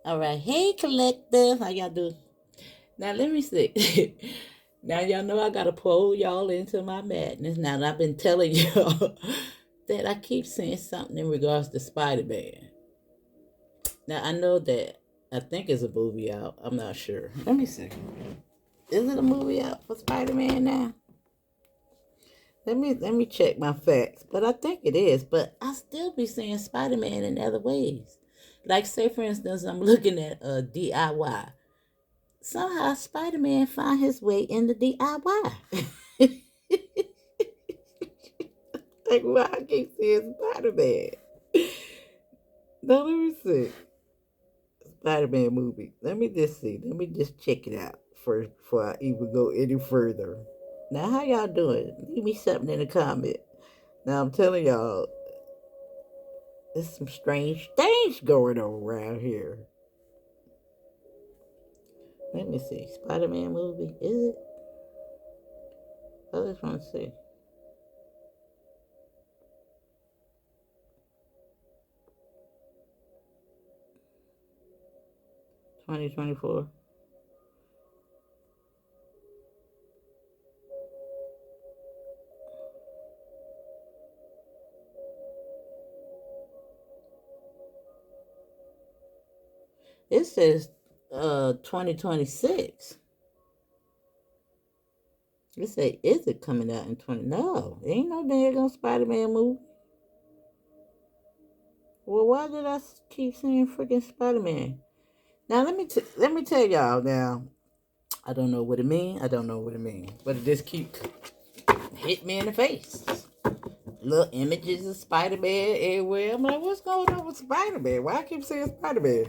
All right. Hey, collective. How y'all do? Now, let me see. Now, y'all know I got to pull y'all into my madness. Now, I've been telling y'all that I keep saying something in regards to Spider-Man. Now, I know that I think it's a movie out. I'm not sure. Let me see. Is it a movie out for Spider-Man now? Let me check my facts. But I think it is. But I still be seeing Spider-Man in other ways. Like, say, for instance, I'm looking at DIY. Somehow Spider-Man found his way into DIY. Like, why I keep seeing Spider-Man? Now, let me see. Spider-Man movie. Let me just see. Let me just check it out first before I even go any further. Now, how y'all doing? Leave me something in the comment. Now, I'm telling y'all, there's some strange things going on around here. Let me see. Spider-Man movie. Is it? I just want to see. 2024. It says 2026. It say, is it coming out in 20? No, ain't no daggone Spider-Man movie. Well, why did I keep saying freaking Spider-Man? Now let me tell y'all. Now I don't know what it mean. I don't know what it mean, but it just keep hit me in the face. Little images of Spider-Man everywhere. I'm like, what's going on with Spider-Man? Why I keep saying Spider-Man?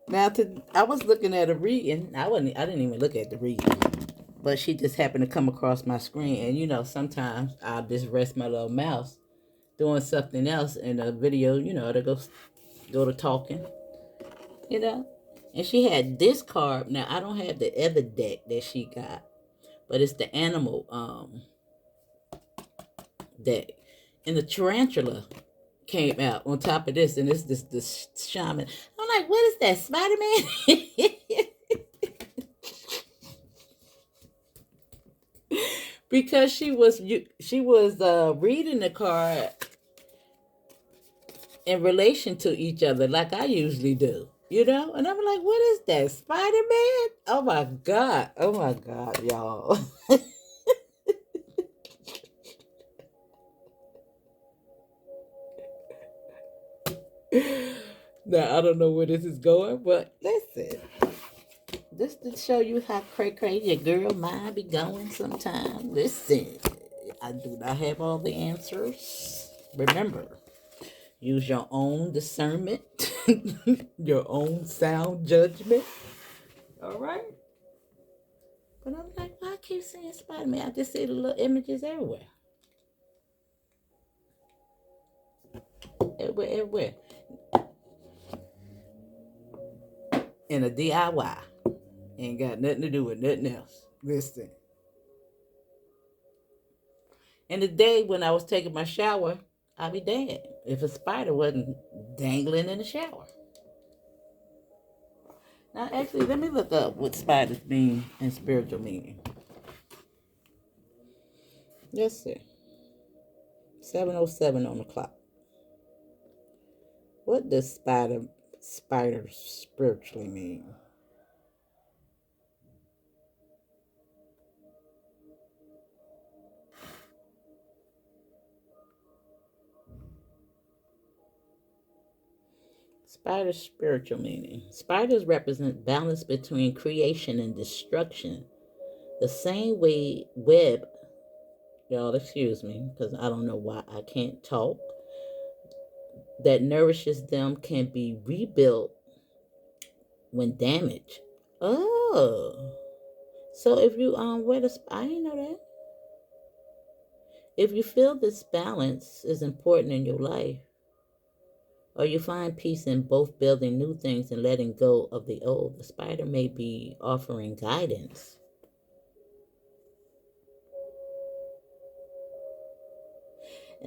Now, I was looking at a reading. I didn't even look at the reading, but she just happened to come across my screen. And sometimes I'll just rest my little mouse doing something else in a video. To go to talking. You know, and she had this card. Now I don't have the other deck that she got, but it's the animal deck, and the tarantula came out on top of this, and it's this shaman. I'm like, what is that, Spider-Man? Because she was reading the card in relation to each other, like I usually do. And I'm like, what is that, Spider-Man? Oh my God, y'all. Now I don't know where this is going, but listen, this to show you how cray your girl mind be going sometimes. Listen, I do not have all the answers. Remember, use your own discernment, your own sound judgment. All right. But I'm like, why I keep saying Spider Man? I just see the little images everywhere. Everywhere. In a DIY. Ain't got nothing to do with nothing else. Listen. And the day when I was taking my shower, I'd be dead if a spider wasn't dangling in the shower. Now, actually, let me look up what spiders mean in spiritual meaning. Let's see. 7:07 on the clock. What does spider spiritually mean? Spider's spiritual meaning. Spiders represent balance between creation and destruction. The same way web, y'all excuse me, because I don't know why I can't talk, that nourishes them can be rebuilt when damaged. Oh. So if you wear the I didn't know that. If you feel this balance is important in your life, or you find peace in both building new things and letting go of the old, the spider may be offering guidance.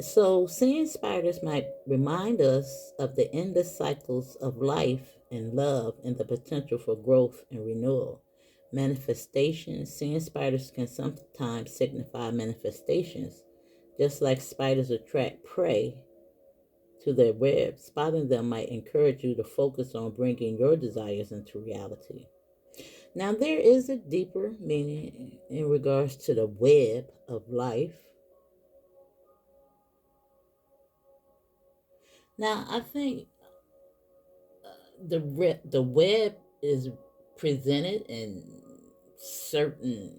So, seeing spiders might remind us of the endless cycles of life and love and the potential for growth and renewal. Manifestations, seeing spiders can sometimes signify manifestations. Just like spiders attract prey to their web, spotting them might encourage you to focus on bringing your desires into reality. Now, there is a deeper meaning in regards to the web of life. Now, I think the web is presented in certain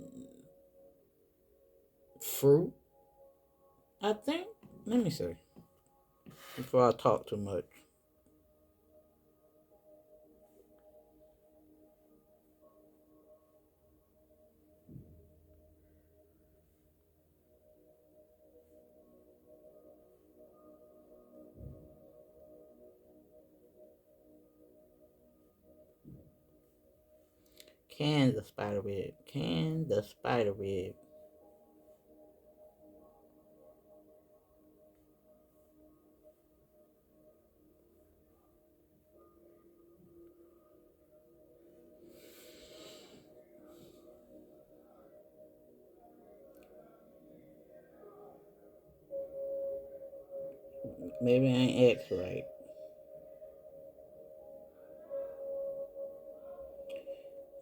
fruit. I think. Let me see before I talk too much. Can the spider web? Can the spider web? Maybe I ain't asked right.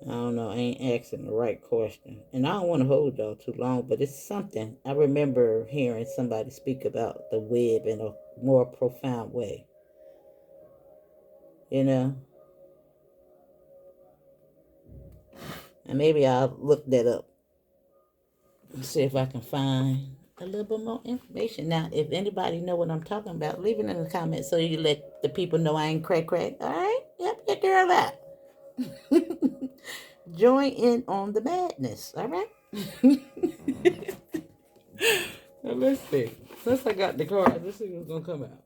I don't know. I ain't asking the right question. And I don't want to hold y'all too long, but it's something. I remember hearing somebody speak about the web in a more profound way. You know? And maybe I'll look that up and see if I can find a little bit more information. Now, if anybody know what I'm talking about, leave it in the comments so you let the people know I ain't crack crack. All right? Yep, your girl out. Join in on the madness. All right? Now, let's see. Since I got the card, let's see what's going to come out.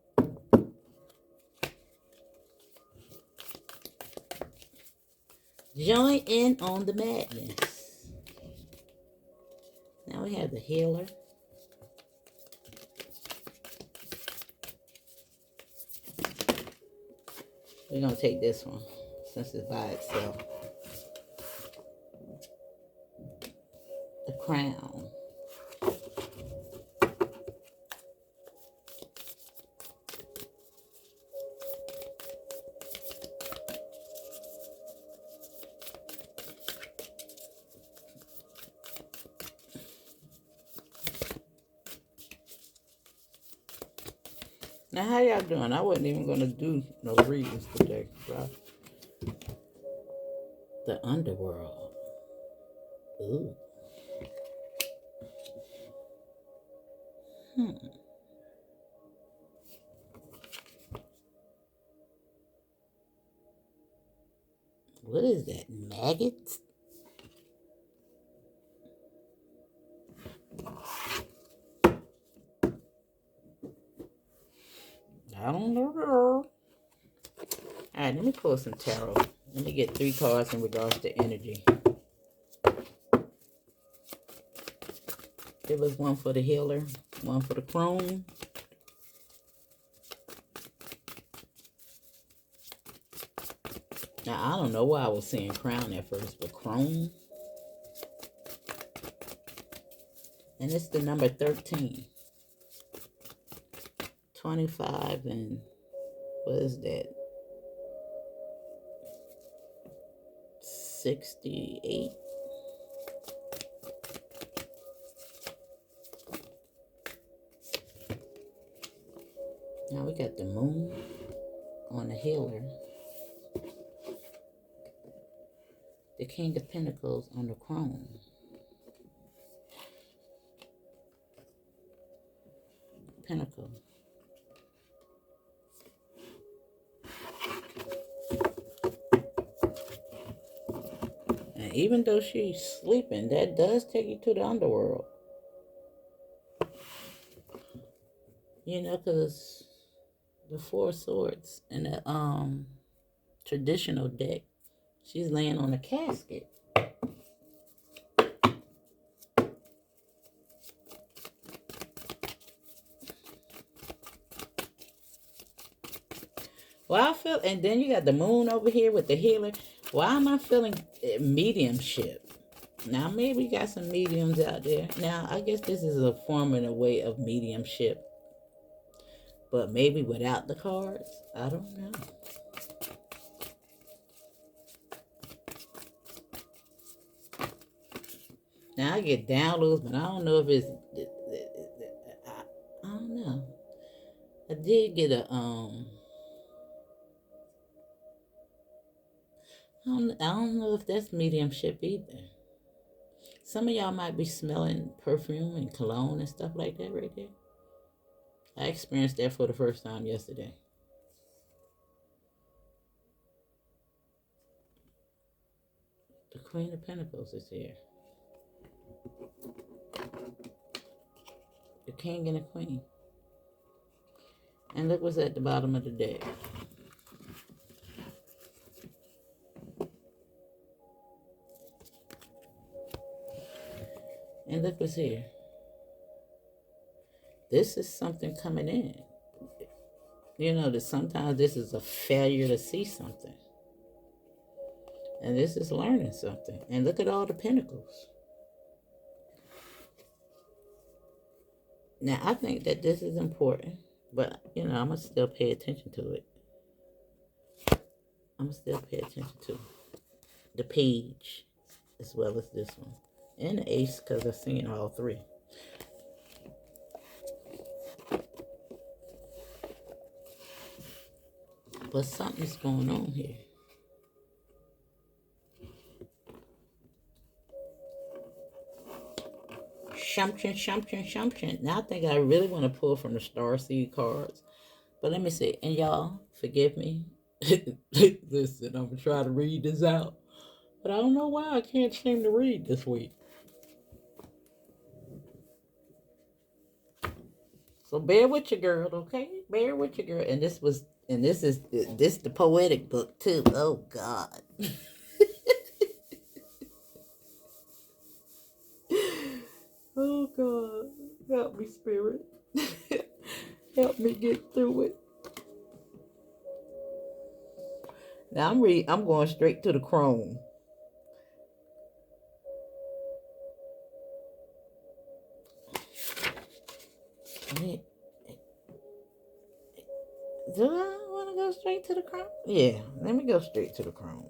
Join in on the madness. Now we have the healer. We're going to take this one since it's by itself. The crown. Now, how y'all doing? I wasn't even going to do no readings today. Right? The underworld. Ooh. What is that? Maggots? I don't know, girl. All right, let me pull some tarot. Let me get 3 cards in regards to energy. There was one for the healer, one for the crone. Now, I don't know why I was saying crown at first, but crone. And it's the number 13. 25 and what is that? 68. Now we got the moon on the healer. The King of Pentacles on the crone. Pentacle. And even though she's sleeping, that does take you to the underworld. You know, because the 4 swords in the traditional deck, she's laying on a casket. Well, I feel, and then you got the moon over here with the healer. Why am I feeling mediumship? Now, maybe you got some mediums out there. Now, I guess this is a form and a way of mediumship, but maybe without the cards. I don't know. Now, I get downloads, but I don't know if it's. I don't know. I did get a I don't know if that's mediumship either. Some of y'all might be smelling perfume and cologne and stuff like that right there. I experienced that for the first time yesterday. The Queen of Pentacles is here. The King and the Queen. And look what's at the bottom of the deck. And look what's here. This is something coming in. You know that sometimes this is a failure to see something. And this is learning something. And look at all the pentacles. Now, I think that this is important. But, you know, I'm going to still pay attention to it. I'm going to still pay attention to the page as well as this one. And the ace, because I've seen all three. But something's going on here. Shumption. Now I think I really want to pull from the Starseed cards. But let me see. And y'all, forgive me. Listen, I'm going to try to read this out. But I don't know why I can't seem to read this week. So bear with your girl, okay? Bear with your girl. And this is the poetic book too. Oh God. Oh God. Help me, Spirit. Help me get through it. Now I'm going straight to the Chrome. Do I want to go straight to the Chrome? Yeah, let me go straight to the Chrome.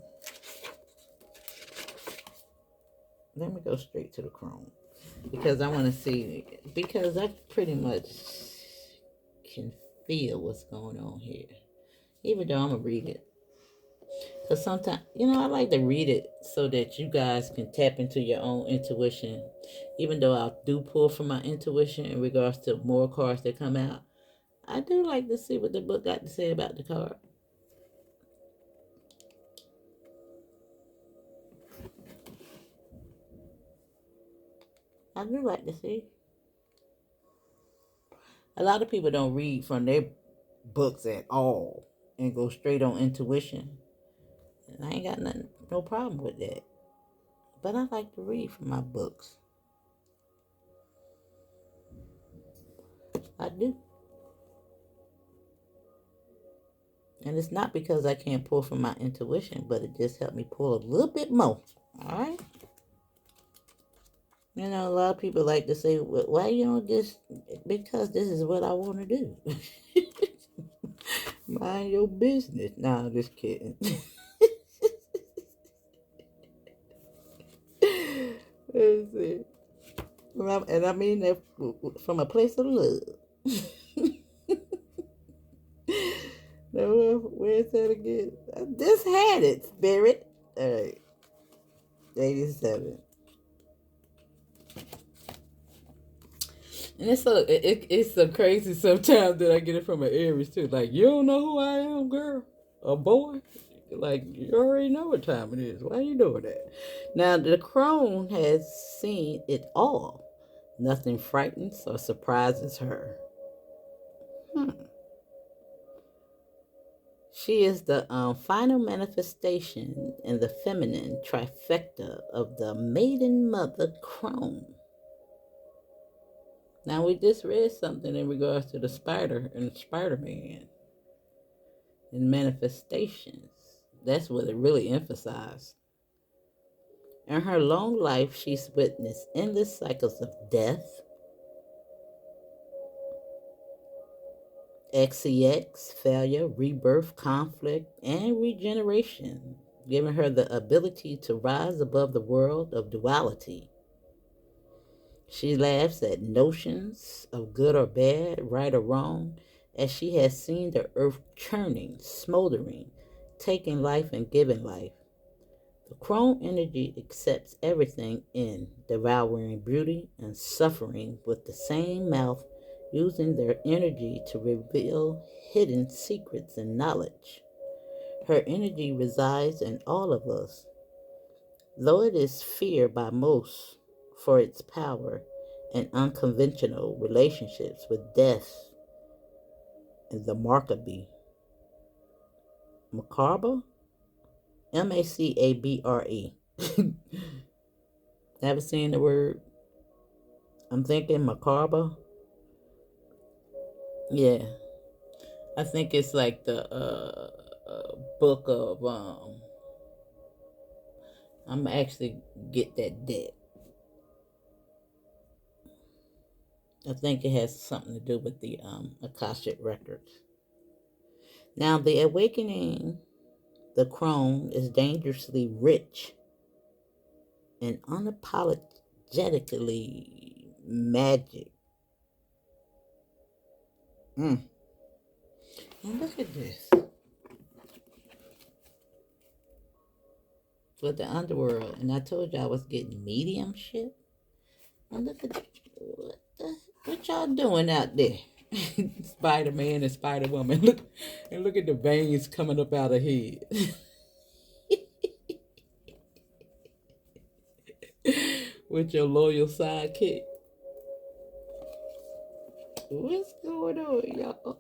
Let me go straight to the Chrome. Because I want to see, because I pretty much can feel what's going on here. Even though I'm going to read it. Because sometimes, you know, I like to read it so that you guys can tap into your own intuition. Even though I do pull from my intuition in regards to more cards that come out, I do like to see what the book got to say about the card. I do like to see. A lot of people don't read from their books at all and go straight on intuition. And I ain't got no problem with that. But I like to read from my books. I do. And it's not because I can't pull from my intuition, but it just helped me pull a little bit more. All right? You know, a lot of people like to say, why you don't just, because this is what I want to do. Mind your business. Nah, I'm just kidding. That's it. And I mean that from a place of love. No, where's that again? I just had it, Spirit. All right. 87. And it's so crazy sometimes that I get it from an Aries too. Like, you don't know who I am, girl? A boy? Like, you already know what time it is. Why are you doing that? Now, the crone has seen it all. Nothing frightens or surprises her. She is the final manifestation in the feminine trifecta of the maiden mother crone. Now, we just read something in regards to the spider and Spider-Man. and manifestations. That's what it really emphasized. In her long life, she's witnessed endless cycles of death, XEX, failure, rebirth, conflict, and regeneration, giving her the ability to rise above the world of duality. She laughs at notions of good or bad, right or wrong, as she has seen the earth churning, smoldering, taking life and giving life. The crone energy accepts everything in, devouring beauty and suffering with the same mouth, using their energy to reveal hidden secrets and knowledge. Her energy resides in all of us, though it is feared by most for its power and unconventional relationships with death and the Macabre? Macabre. Never seen the word? I'm thinking macabre. Yeah, I think it's like the book of I'm actually get that deck. I think it has something to do with the Akashic records. Now, the awakening, the crone is dangerously rich and unapologetically magic. Mm. And look at this. For the underworld, and I told you I was getting mediumship. And look at what y'all doing out there? Spider Man and Spider Woman. Look at the veins coming up out of head. With your loyal sidekick. What's going on, y'all?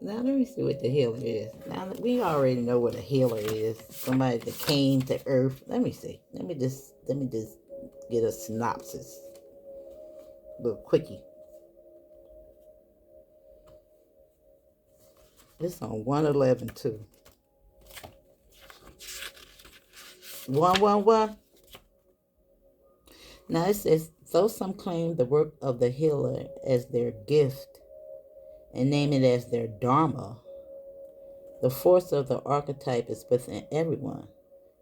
Now let me see what the healer is. Now we already know what a healer is. Somebody that came to Earth. Let me see. Let me just get a synopsis. A little quickie. It's on 111 too. 111. Now it says, though some claim the work of the healer as their gift and name it as their dharma, the force of the archetype is within everyone.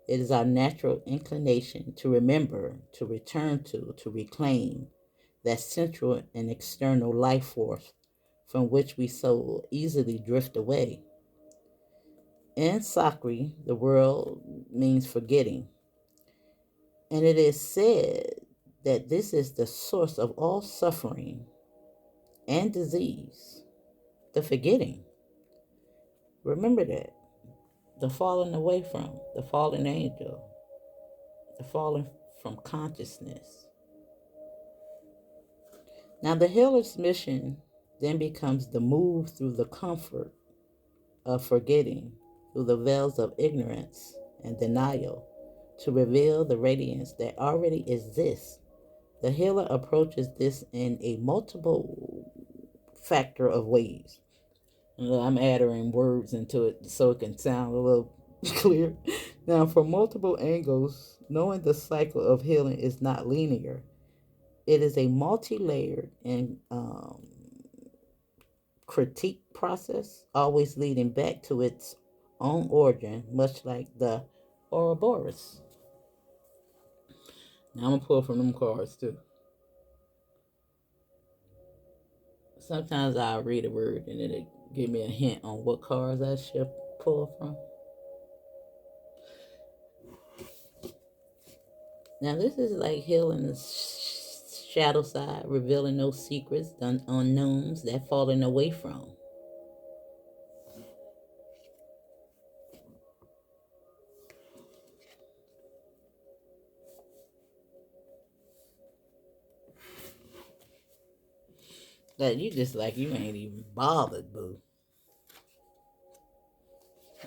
It is our natural inclination to remember, to return to reclaim that central and external life force from which we so easily drift away. In Sakri, the world means forgetting, and it is said that this is the source of all suffering and disease, the forgetting. Remember that. The falling away from, the fallen angel, the falling from consciousness. Now, the healer's mission then becomes the move through the comfort of forgetting, through the veils of ignorance and denial, to reveal the radiance that already exists. The healer approaches this in a multiple factor of ways. I'm adding words into it so it can sound a little clear. Now, from multiple angles, knowing the cycle of healing is not linear. It is a multi-layered and critique process, always leading back to its own origin, much like the Ouroboros. Now, I'm going to pull from them cards, too. Sometimes I'll read a word and it'll give me a hint on what cards I should pull from. Now, this is like healing the shadow side, revealing those secrets, the unknowns that falling away from. That you just like you ain't even bothered, boo.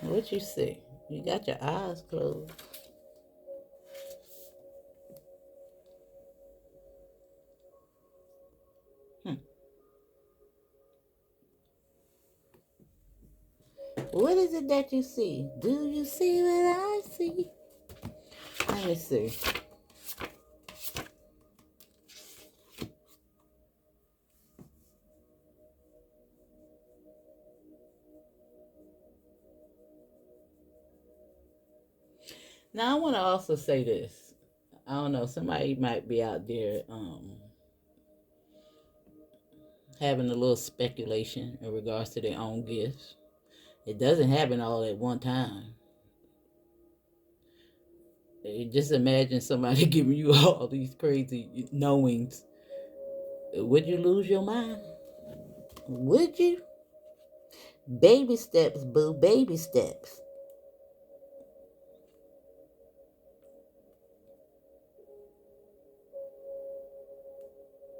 What you see? You got your eyes closed. Hmm. What is it that you see? Do you see what I see? Let me see. Now I want to also say this. I don't know. Somebody might be out there having a little speculation in regards to their own gifts. It doesn't happen all at one time. Just imagine somebody giving you all these crazy knowings. Would you lose your mind? Would you? Baby steps, boo, baby steps.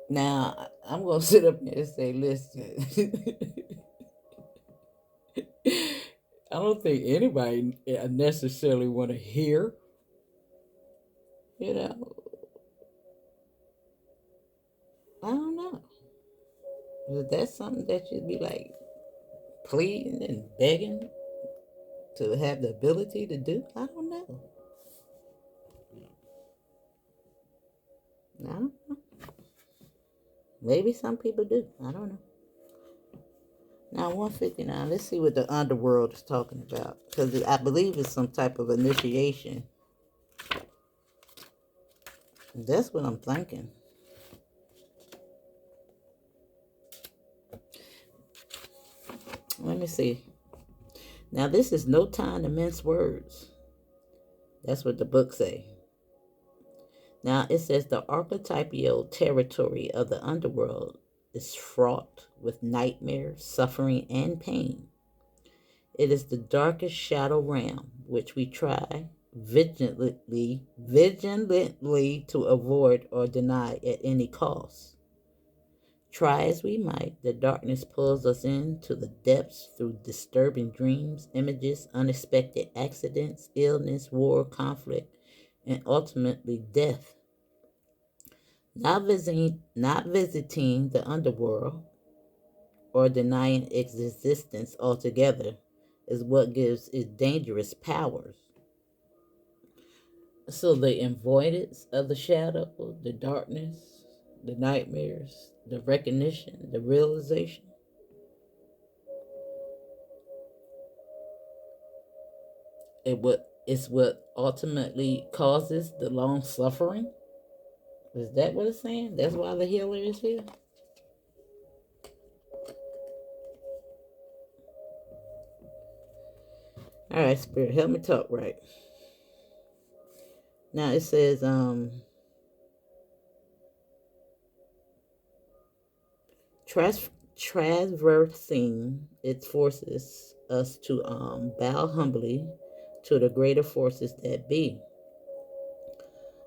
Now, I'm going to sit up here and say, listen, I don't think anybody necessarily want to hear, you know, I don't know. Is that something that you'd be like pleading and begging to have the ability to do? I don't know. I don't know. Maybe some people do. I don't know. Now, 159, let's see what the underworld is talking about. Because I believe it's some type of initiation. That's what I'm thinking. Let me see. Now, this is no time to mince words. That's what the book say. Now, it says the archetypal territory of the underworld is fraught with nightmare, suffering, and pain. It is the darkest shadow realm, which we try vigilantly to avoid or deny at any cost. Try as we might, the darkness pulls us into the depths through disturbing dreams, images, unexpected accidents, illness, war, conflict, and ultimately death. Not visiting the underworld or denying its existence altogether is what gives it dangerous powers. So the avoidance of the shadow, the darkness, the nightmares, the recognition, the realization, it's what ultimately causes the long suffering. Is that what it's saying? That's why the healer is here? All right, Spirit, help me talk right. Now it says, traversing it forces us to bow humbly to the greater forces that be,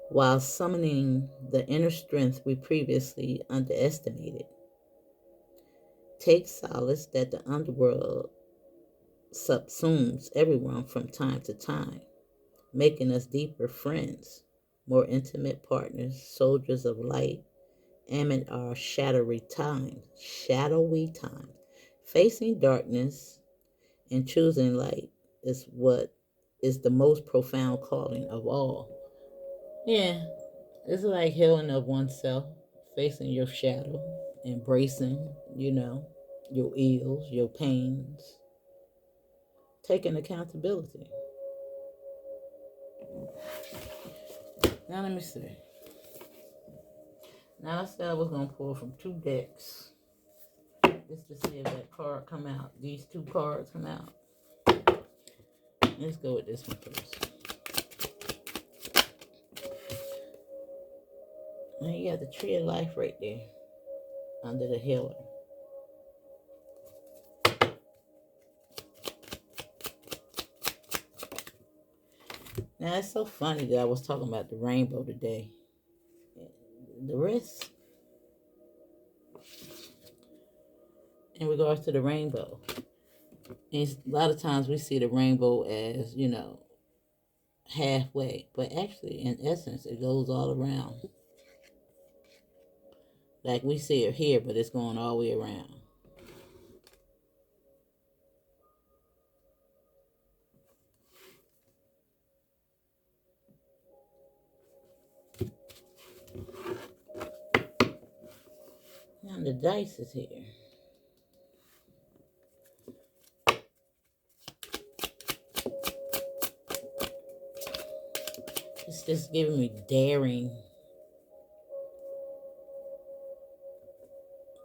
while summoning the inner strength we previously underestimated. Take solace that the underworld subsumes everyone from time to time, making us deeper friends, more intimate partners, soldiers of light, amid our shadowy time. Facing darkness and choosing light is what is the most profound calling of all. Yeah, it's like healing of oneself, facing your shadow, embracing, your ills, your pains, taking accountability. Now let me see. Now I said I was gonna pull from two decks. Just to see if that card come out. These two cards come out. Let's go with this one first. Now you got the tree of life right there under the healer. Now it's so funny that I was talking about the rainbow today. The rest in regards to the rainbow. And a lot of times we see the rainbow as, halfway. But actually, in essence, it goes all around. Like we see it here, but it's going all the way around. the dice is here. It's just giving me daring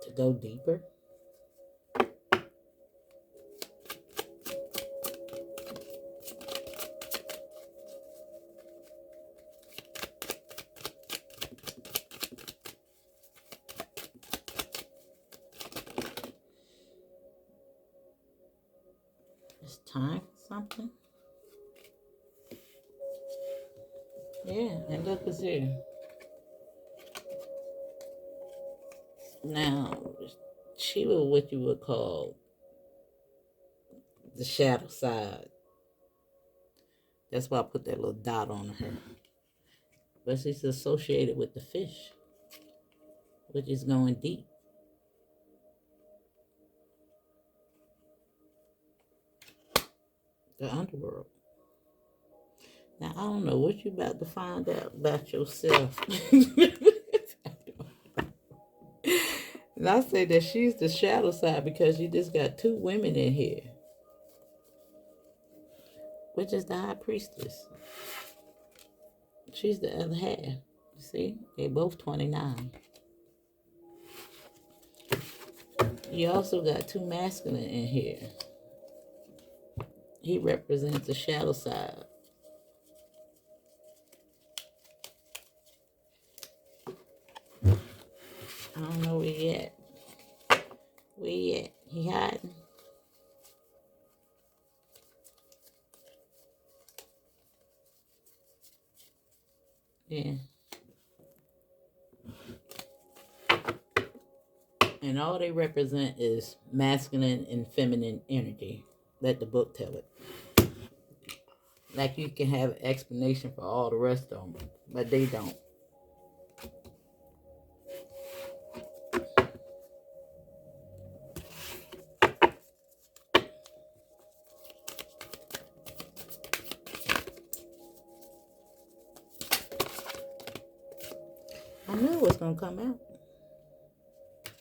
to go deeper. It's time for something. Yeah, and look what's here. Now, she was what you would call the shadow side. That's why I put that little dot on her. But she's associated with the fish, which is going deep. The underworld. Now, I don't know what you about to find out about yourself. And I say that she's the shadow side because you just got two women in here, which is the high priestess. She's the other half. You see? They're both 29. You also got two masculine in here. He represents the shadow side. I don't know where he at. Where he at? He hiding? Yeah. And all they represent is masculine and feminine energy. Let the book tell it. Like you can have an explanation for all the rest of them, but they don't. I knew it was going to come out.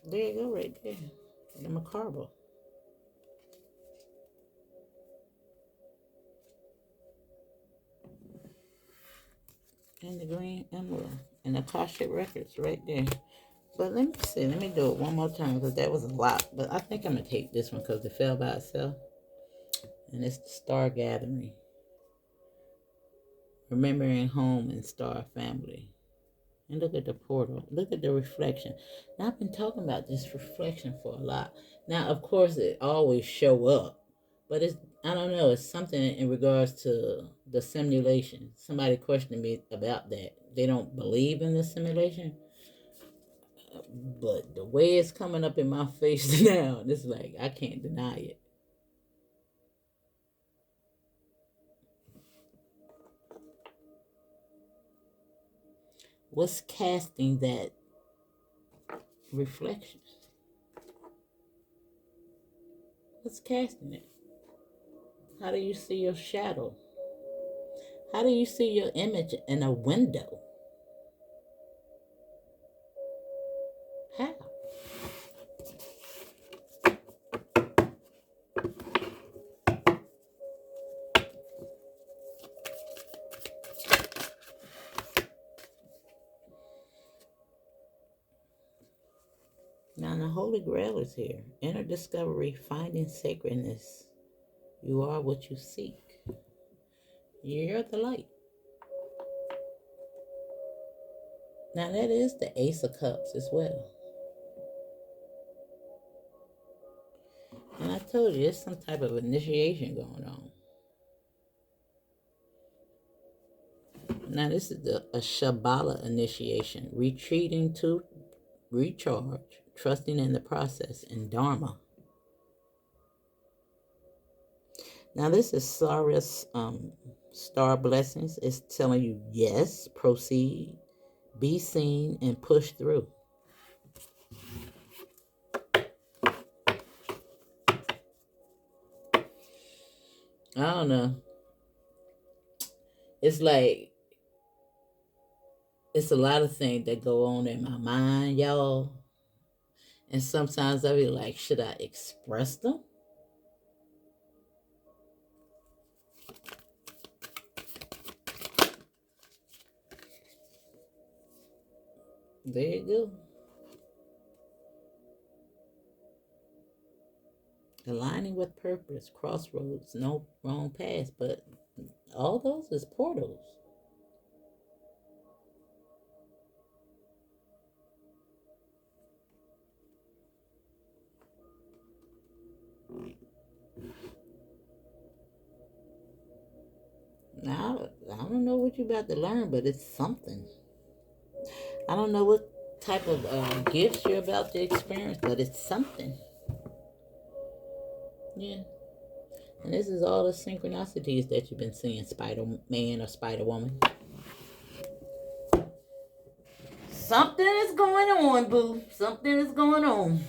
There you go, right there. The macabre. And the green emerald. And the Akashic records right there. But let me see. Let me do it one more time because that was a lot. But I think I'm going to take this one because it fell by itself. And it's the Star Gathering. Remembering home and star family. And look at the portal. Look at the reflection. Now, I've been talking about this reflection for a lot. Now, of course, it always show up. But it's, I don't know, it's something in regards to the simulation. Somebody questioned me about that. They don't believe in the simulation. But the way it's coming up in my face now, it's like, I can't deny it. What's casting that reflection? What's casting it? How do you see your shadow? How do you see your image in a window? How? Now the Holy Grail is here. Inner discovery, finding sacredness. You are what you seek. You're the light. Now that is the Ace of Cups as well. And I told you, there's some type of initiation going on. Now this is a Shambhala initiation. Retreating to recharge, trusting in the process, and Dharma. Now this is Saria's star blessings. It's telling you, yes, proceed, be seen, and push through. I don't know. It's like, it's a lot of things that go on in my mind, y'all. And sometimes I be like, should I express them? There you go. Aligning with purpose, crossroads, no wrong path, but all those is portals. Now, I don't know what you're about to learn, but it's something. I don't know what type of gifts you're about to experience, but it's something. Yeah. And this is all the synchronicities that you've been seeing, Spider Man or Spider Woman. Something is going on, boo. Something is going on.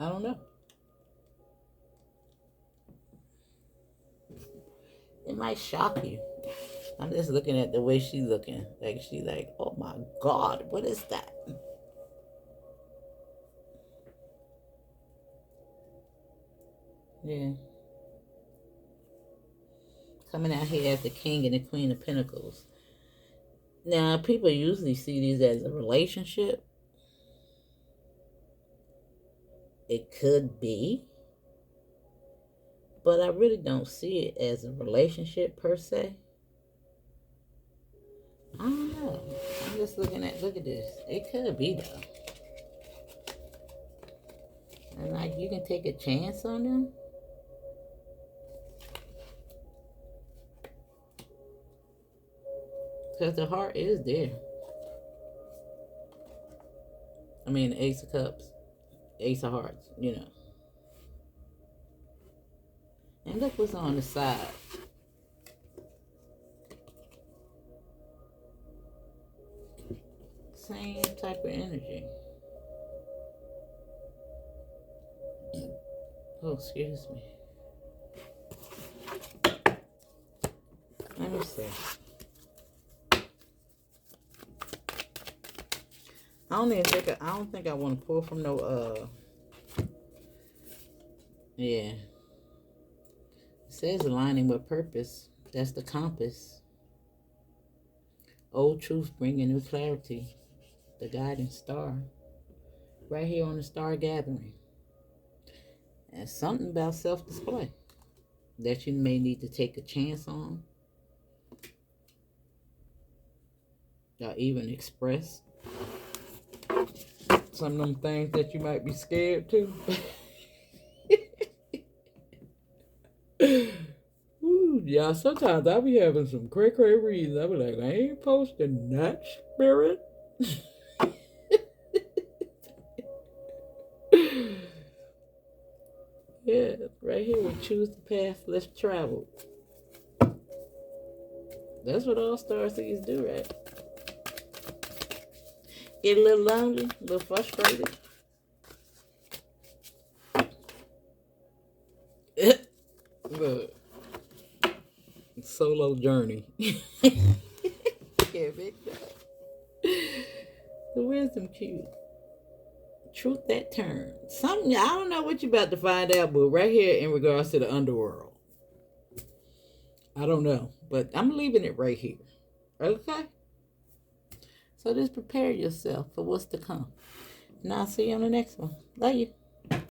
I don't know. It might shock you. I'm just looking at the way she's looking. Like she's like, oh my God, what is that? Yeah. Coming out here as the King and the Queen of Pentacles. Now, people usually see these as a relationship. It could be. But I really don't see it as a relationship per se. I don't know. I'm just looking at, look at this. It could be though. And like you can take a chance on them. Because the heart is there. I mean, the Ace of Cups, Ace of Hearts, you know. And look what's on the side. Same type of energy. Oh, excuse me. Let me see. I don't think I want to pull from no yeah. It says aligning with purpose. That's the compass. Old truth bringing new clarity. The guiding star. Right here on the star gathering. And something about self-display that you may need to take a chance on. Or even express some of them things that you might be scared to. Ooh, yeah, sometimes I be having some cray reasons. I be like, I ain't posting that, spirit. Yeah, right here we choose the path less traveled. That's what all star seeds do, right? Get a little lonely, a little frustrated. Look, solo journey. Yeah, big that. The wisdom cube. Truth that turns. Something I don't know what you're about to find out, but right here in regards to the underworld. I don't know, but I'm leaving it right here. Okay? So just prepare yourself for what's to come. And I'll see you on the next one. Love you.